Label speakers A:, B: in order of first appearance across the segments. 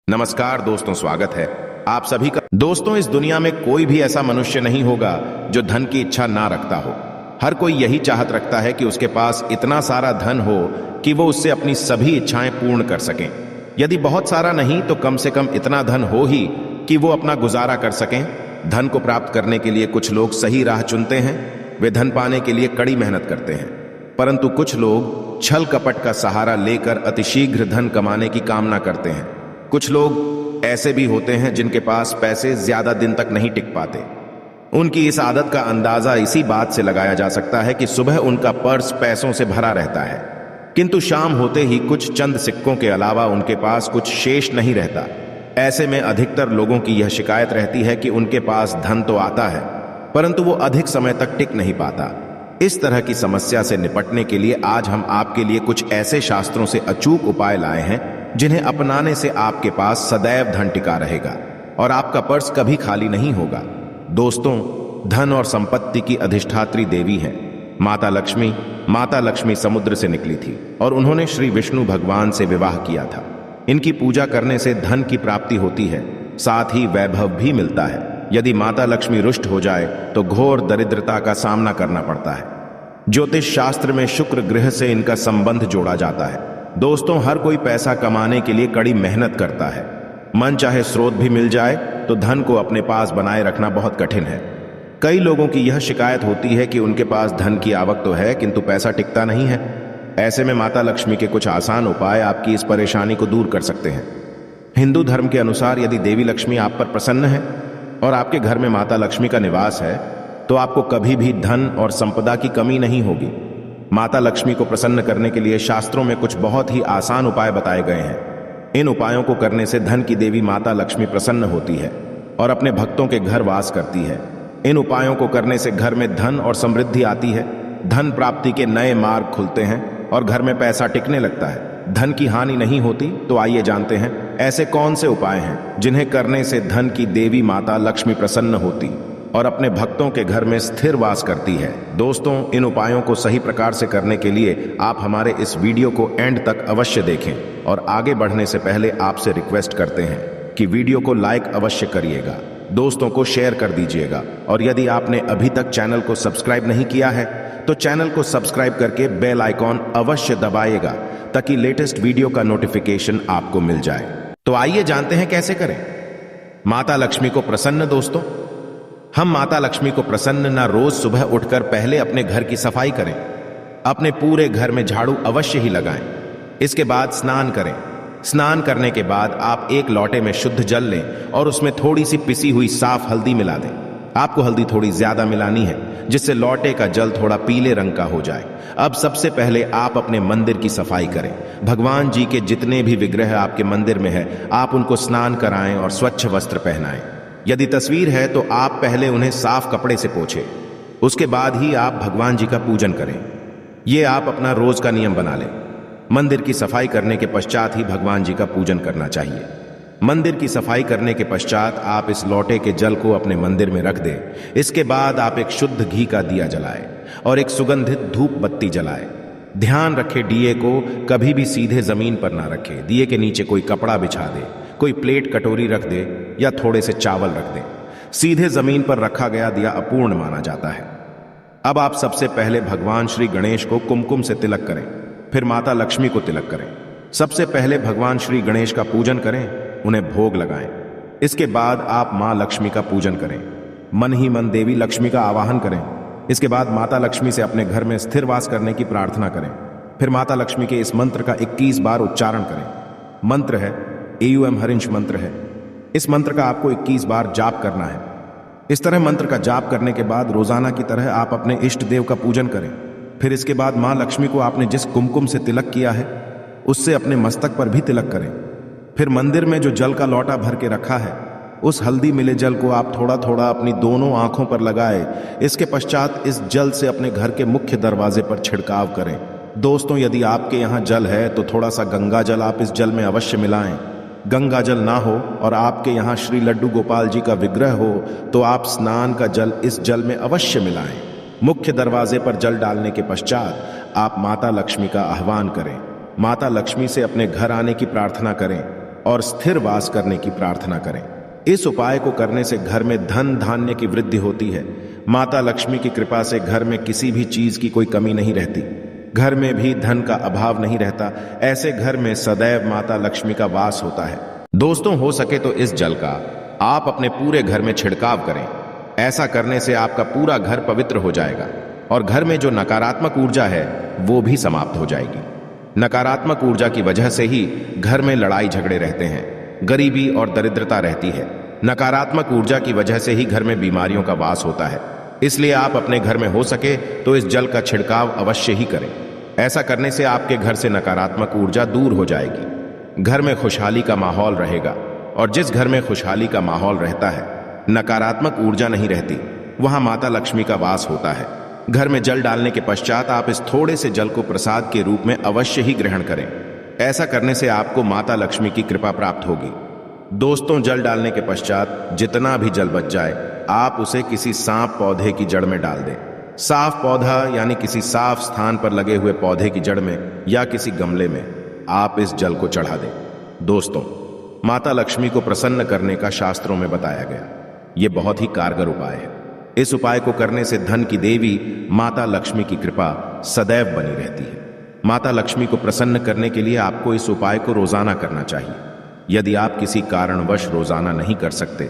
A: नमस्कार दोस्तों, स्वागत है आप सभी का। दोस्तों, इस दुनिया में कोई भी ऐसा मनुष्य नहीं होगा जो धन की इच्छा ना रखता हो। हर कोई यही चाहत रखता है कि उसके पास इतना सारा धन हो कि वो उससे अपनी सभी इच्छाएं पूर्ण कर सकें। यदि बहुत सारा नहीं तो कम से कम इतना धन हो ही कि वो अपना गुजारा कर सकें। धन को प्राप्त करने के लिए कुछ लोग सही राह चुनते हैं, वे धन पाने के लिए कड़ी मेहनत करते हैं, परंतु कुछ लोग छल कपट का सहारा लेकर अतिशीघ्र धन कमाने की कामना करते हैं। कुछ लोग ऐसे भी होते हैं जिनके पास पैसे ज्यादा दिन तक नहीं टिक पाते। उनकी इस आदत का अंदाजा इसी बात से लगाया जा सकता है कि सुबह उनका पर्स पैसों से भरा रहता है, किंतु शाम होते ही कुछ चंद सिक्कों के अलावा उनके पास कुछ शेष नहीं रहता। ऐसे में अधिकतर लोगों की यह शिकायत रहती है कि उनके पास धन तो आता है परंतु वो अधिक समय तक टिक नहीं पाता। इस तरह की समस्या से निपटने के लिए आज हम आपके लिए कुछ ऐसे शास्त्रों से अचूक उपाय लाए हैं जिन्हें अपनाने से आपके पास सदैव धन टिका रहेगा और आपका पर्स कभी खाली नहीं होगा। दोस्तों, धन और संपत्ति की अधिष्ठात्री देवी है माता लक्ष्मी। माता लक्ष्मी समुद्र से निकली थी और उन्होंने श्री विष्णु भगवान से विवाह किया था। इनकी पूजा करने से धन की प्राप्ति होती है, साथ ही वैभव भी मिलता है। यदि माता लक्ष्मी रुष्ट हो जाए तो घोर दरिद्रता का सामना करना पड़ता है। ज्योतिष शास्त्र में शुक्र ग्रह से इनका संबंध जोड़ा जाता है। दोस्तों, हर कोई पैसा कमाने के लिए कड़ी मेहनत करता है। मन चाहे स्रोत भी मिल जाए तो धन को अपने पास बनाए रखना बहुत कठिन है। कई लोगों की यह शिकायत होती है कि उनके पास धन की आवक तो है किंतु पैसा टिकता नहीं है। ऐसे में माता लक्ष्मी के कुछ आसान उपाय आपकी इस परेशानी को दूर कर सकते हैं। हिंदू धर्म के अनुसार यदि देवी लक्ष्मी आप पर प्रसन्न है और आपके घर में माता लक्ष्मी का निवास है तो आपको कभी भी धन और संपदा की कमी नहीं होगी। माता लक्ष्मी को प्रसन्न करने के लिए शास्त्रों में कुछ बहुत ही आसान उपाय बताए गए हैं। इन उपायों को करने से धन की देवी माता लक्ष्मी प्रसन्न होती है और अपने भक्तों के घर वास करती है। इन उपायों को करने से घर में धन और समृद्धि आती है, धन प्राप्ति के नए मार्ग खुलते हैं और घर में पैसा टिकने लगता है। धन की हानि नहीं होती। तो आइए जानते हैं ऐसे कौन से उपाय हैं जिन्हें करने से धन की देवी माता लक्ष्मी प्रसन्न होती और अपने भक्तों के घर में स्थिर वास करती है। दोस्तों, इन उपायों को सही प्रकार से करने के लिए आप हमारे इस वीडियो को एंड तक अवश्य देखें और आगे बढ़ने से पहले आपसे रिक्वेस्ट करते हैं कि वीडियो को लाइक अवश्य करिएगा, दोस्तों को शेयर कर दीजिएगा और यदि आपने अभी तक चैनल को सब्सक्राइब नहीं किया है तो चैनल को सब्सक्राइब करके बेल आइकॉन अवश्य दबाइएगा ताकि लेटेस्ट वीडियो का नोटिफिकेशन आपको मिल जाए। तो आइए जानते हैं कैसे करें माता लक्ष्मी को प्रसन्न। दोस्तों, हम माता लक्ष्मी को प्रसन्न ना रोज सुबह उठकर पहले अपने घर की सफाई करें, अपने पूरे घर में झाड़ू अवश्य ही लगाएं। इसके बाद स्नान करें। स्नान करने के बाद आप एक लोटे में शुद्ध जल लें और उसमें थोड़ी सी पिसी हुई साफ हल्दी मिला दें। आपको हल्दी थोड़ी ज्यादा मिलानी है जिससे लोटे का जल थोड़ा पीले रंग का हो जाए। अब सबसे पहले आप अपने मंदिर की सफाई करें। भगवान जी के जितने भी विग्रह आपके मंदिर में है आप उनको स्नान कराएं और स्वच्छ वस्त्र पहनाएं। यदि तस्वीर है तो आप पहले उन्हें साफ कपड़े से पोंछें, उसके बाद ही आप भगवान जी का पूजन करें। ये आप अपना रोज का नियम बना लें। मंदिर की सफाई करने के पश्चात ही भगवान जी का पूजन करना चाहिए। मंदिर की सफाई करने के पश्चात आप इस लोटे के जल को अपने मंदिर में रख दें। इसके बाद आप एक शुद्ध घी का दिया जलाएं और एक सुगंधित धूप बत्ती जलाएं। ध्यान रखें, दिए को कभी भी सीधे जमीन पर ना रखें। दिए के नीचे कोई कपड़ा बिछा दे, कोई प्लेट कटोरी रख दे या थोड़े से चावल रख दे। सीधे जमीन पर रखा गया दिया अपूर्ण माना जाता है। अब आप सबसे पहले भगवान श्री गणेश को कुमकुम से तिलक करें, फिर माता लक्ष्मी को तिलक करें। सबसे पहले भगवान श्री गणेश का पूजन करें, उन्हें भोग लगाएं। इसके बाद आप मां लक्ष्मी का पूजन करें, मन ही मन देवी लक्ष्मी का आवाहन करें। इसके बाद माता लक्ष्मी से अपने घर में स्थिर वास करने की प्रार्थना करें। फिर माता लक्ष्मी के इस मंत्र का 21 बार उच्चारण करें। मंत्र है एयुएम हरिंश मंत्र है। इस मंत्र का आपको 21 बार जाप करना है। इस तरह मंत्र का जाप करने के बाद रोजाना की तरह आप अपने इष्ट देव का पूजन करें। फिर इसके बाद मां लक्ष्मी को आपने जिस कुमकुम से तिलक किया है उससे अपने मस्तक पर भी तिलक करें। फिर मंदिर में जो जल का लोटा भर के रखा है उस हल्दी मिले जल को आप थोड़ा थोड़ा अपनी दोनों आंखों पर लगाए। इसके पश्चात इस जल से अपने घर के मुख्य दरवाजे पर छिड़काव करें। दोस्तों, यदि आपके यहाँ जल है तो थोड़ा सा गंगा जल आप इस जल में अवश्य मिलाएं। गंगा जल ना हो और आपके यहाँ श्री लड्डू गोपाल जी का विग्रह हो तो आप स्नान का जल इस जल में अवश्य मिलाएं। मुख्य दरवाजे पर जल डालने के पश्चात आप माता लक्ष्मी का आह्वान करें। माता लक्ष्मी से अपने घर आने की प्रार्थना करें। और स्थिर वास करने की प्रार्थना करें। इस उपाय को करने से घर में धन धान्य की वृद्धि होती है। माता लक्ष्मी की कृपा से घर में किसी भी चीज की कोई कमी नहीं रहती। घर में भी धन का अभाव नहीं रहता। ऐसे घर में सदैव माता लक्ष्मी का वास होता है। दोस्तों, हो सके तो इस जल का आप अपने पूरे घर में छिड़काव करें। ऐसा करने से आपका पूरा घर पवित्र हो जाएगा और घर में जो नकारात्मक ऊर्जा है वो भी समाप्त हो जाएगी। नकारात्मक ऊर्जा की वजह से ही घर में लड़ाई झगड़े रहते हैं, गरीबी और दरिद्रता रहती है। नकारात्मक ऊर्जा की वजह से ही घर में बीमारियों का वास होता है। इसलिए आप अपने घर में हो सके तो इस जल का छिड़काव अवश्य ही करें। ऐसा करने से आपके घर से नकारात्मक ऊर्जा दूर हो जाएगी। घर में खुशहाली का माहौल रहेगा और जिस घर में खुशहाली का माहौल रहता है, नकारात्मक ऊर्जा नहीं रहती, वहां माता लक्ष्मी का वास होता है। घर में जल डालने के पश्चात आप इस थोड़े से जल को प्रसाद के रूप में अवश्य ही ग्रहण करें। ऐसा करने से आपको माता लक्ष्मी की कृपा प्राप्त होगी। दोस्तों, जल डालने के पश्चात जितना भी जल बच जाए आप उसे किसी सांप पौधे की जड़ में डाल दें। साफ पौधा यानी किसी साफ स्थान पर लगे हुए पौधे की जड़ में या किसी गमले में आप इस जल को चढ़ा दें। दोस्तों, माता लक्ष्मी को प्रसन्न करने का शास्त्रों में बताया गया। यह बहुत ही कारगर उपाय है। इस उपाय को करने से धन की देवी माता लक्ष्मी की कृपा सदैव बनी रहती है। माता लक्ष्मी को प्रसन्न करने के लिए आपको इस उपाय को रोजाना करना चाहिए। यदि आप किसी कारणवश रोजाना नहीं कर सकते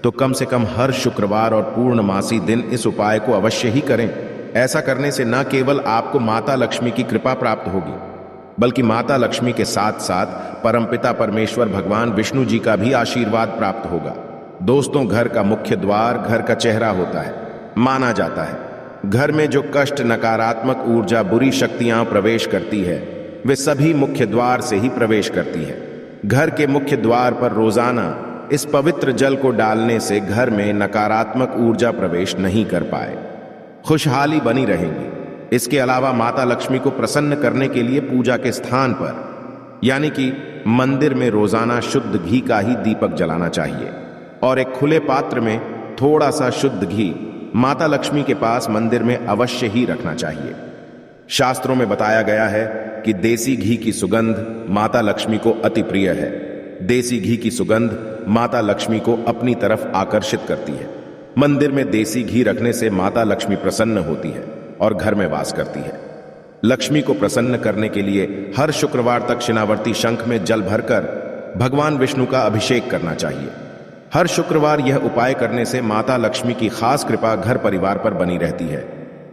A: तो कम से कम हर शुक्रवार और पूर्णमासी दिन इस उपाय को अवश्य ही करें। ऐसा करने से न केवल आपको माता लक्ष्मी की कृपा प्राप्त होगी, बल्कि माता लक्ष्मी के साथ साथ परमपिता परमेश्वर भगवान विष्णु जी का भी आशीर्वाद प्राप्त होगा। दोस्तों, घर का मुख्य द्वार घर का चेहरा होता है। माना जाता है घर में जो कष्ट, नकारात्मक ऊर्जा, बुरी शक्तियां प्रवेश करती है वे सभी मुख्य द्वार से ही प्रवेश करती है। घर के मुख्य द्वार पर रोजाना इस पवित्र जल को डालने से घर में नकारात्मक ऊर्जा प्रवेश नहीं कर पाए, खुशहाली बनी रहेगी। इसके अलावा माता लक्ष्मी को प्रसन्न करने के लिए पूजा के स्थान पर यानी कि मंदिर में रोजाना शुद्ध घी का ही दीपक जलाना चाहिए और एक खुले पात्र में थोड़ा सा शुद्ध घी माता लक्ष्मी के पास मंदिर में अवश्य ही रखना चाहिए। शास्त्रों में बताया गया है कि देसी घी की सुगंध माता लक्ष्मी को अति प्रिय है। देसी घी की सुगंध माता लक्ष्मी को अपनी तरफ आकर्षित करती है। मंदिर में देसी घी रखने से माता लक्ष्मी प्रसन्न होती है और घर में वास करती है। लक्ष्मी को प्रसन्न करने के लिए हर शुक्रवार तक शिनावर्ती शंख में जल भरकर भगवान विष्णु का अभिषेक करना चाहिए। हर शुक्रवार यह उपाय करने से माता लक्ष्मी की खास कृपा घर परिवार पर बनी रहती है।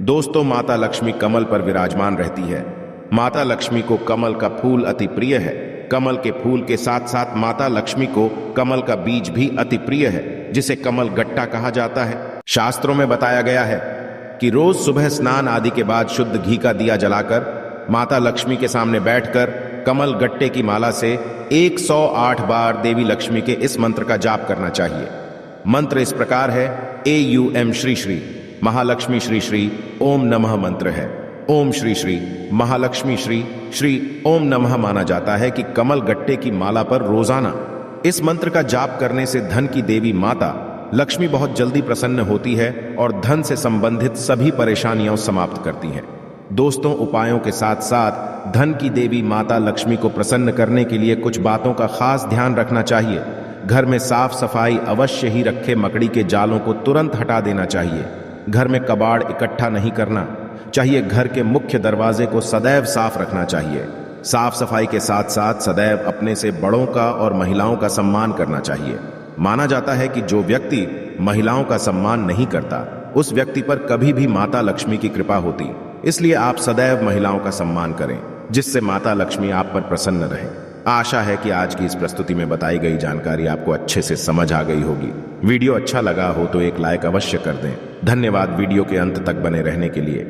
A: दोस्तों, माता लक्ष्मी कमल पर विराजमान रहती है। माता लक्ष्मी को कमल का फूल अति प्रिय है। कमल के फूल के साथ साथ माता लक्ष्मी को कमल का बीज भी अति प्रिय है, जिसे कमल गट्टा कहा जाता है। शास्त्रों में बताया गया है कि रोज सुबह स्नान आदि के बाद शुद्ध घी का दिया जलाकर माता लक्ष्मी के सामने बैठकर कमल गट्टे की माला से 108 बार देवी लक्ष्मी के इस मंत्र का जाप करना चाहिए। मंत्र इस प्रकार है: AUM श्री श्री महालक्ष्मी श्री श्री ओम नमः मंत्र है। ओम श्री श्री महालक्ष्मी श्री श्री ओम नमः माना जाता है कि कमल गट्टे की माला पर रोजाना इस मंत्र का जाप करने से धन की देवी माता लक्ष्मी बहुत जल्दी प्रसन्न होती है और धन से संबंधित सभी परेशानियां समाप्त करती हैं। दोस्तों, उपायों के साथ साथ धन की देवी माता लक्ष्मी को प्रसन्न करने के लिए कुछ बातों का खास ध्यान रखना चाहिए। घर में साफ सफाई अवश्य ही रखे। मकड़ी के जालों को तुरंत हटा देना चाहिए। घर में कबाड़ इकट्ठा नहीं करना चाहिए। घर के मुख्य दरवाजे को सदैव साफ रखना चाहिए। साफ सफाई के साथ साथ सदैव अपने से बड़ों का और महिलाओं का सम्मान करना चाहिए। माना जाता है कि जो व्यक्ति महिलाओं का सम्मान नहीं करता उस व्यक्ति पर कभी भी माता लक्ष्मी की कृपा होती। इसलिए आप सदैव महिलाओं का सम्मान करें, जिससे माता लक्ष्मी आप पर प्रसन्न रहे। आशा है कि आज की इस प्रस्तुति में बताई गई जानकारी आपको अच्छे से समझ आ गई होगी। वीडियो अच्छा लगा हो तो एक लाइक अवश्य कर दें। धन्यवाद वीडियो के अंत तक बने रहने के लिए।